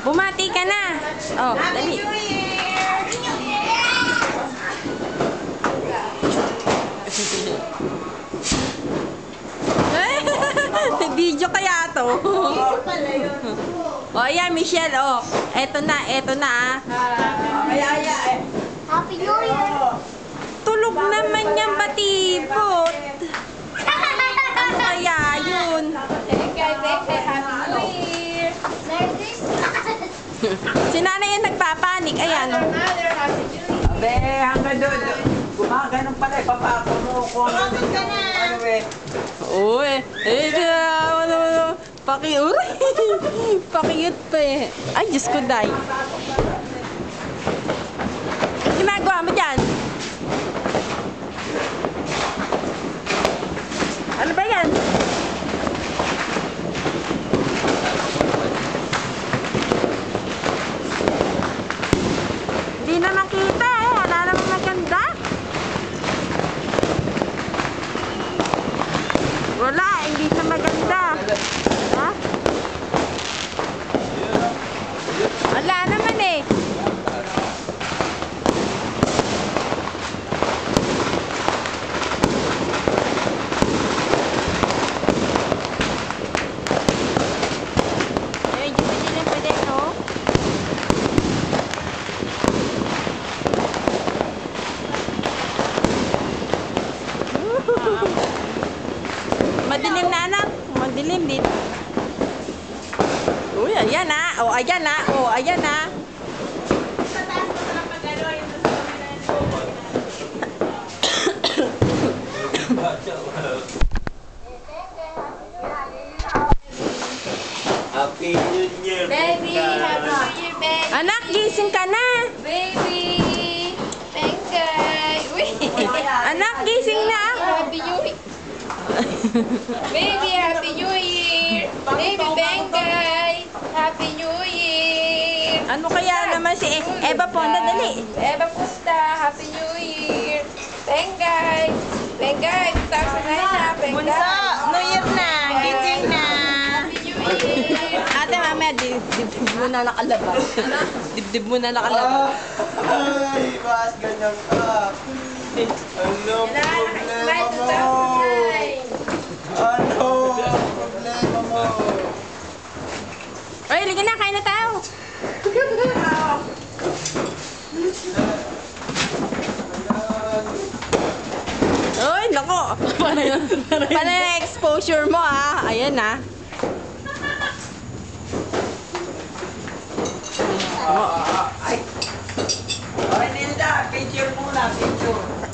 Bumati ka na. Oh, dali. Video kaya to. Oh, ayan, Michelle, oh. Eto na ah. Happy New Year! Tulog naman yung batibot. Ano kaya yun? Happy New Year! Merry Christmas! Si nanay yung nagpapanik. Ayan, oh. Abe, hanggang doon. Gumaganon pala, papako mo kung ano eh. Oo eh. Pakiuray. Pakiyot pa eh. Ay, Diyos ko, day. Ano ginagawa mo dyan? Ano ba yan? Hindi na makita eh. Wala namang maganda. Wala, hindi na maganda. Ha? Wala naman eh. Ay, dito din ang pwede, no? Madilim na anak. Madilim din. Uy, ayan na. O, ayan na. O, ayan na. Happy New Year! Baby! Happy New Year, baby! Anak, gising ka na. Baby! Bengay! Uy! Anak, gising na. Happy New Year! Baby, Happy New Year! Baby, Bengay! Happy New Year! Ano kaya naman si Eva Ponda, dali. Eva Pusta, Happy New Year! Bengay! Bengay! 2009 na, Bengay! New Year na. Gising na. Happy New Year! Ate, mamaya, dibdib mo na nakalabas. Dibdib mo na nakalabas. Ay, mas ganyan ka. Ano Kailangan problema mo? 2009! Ano problema mo? Ay, liga na, kain na tayo. Uy, lako. Paano yung exposure mo, ah? Ayan, ah. Ay! Okay, Nilda, picture muna, picture.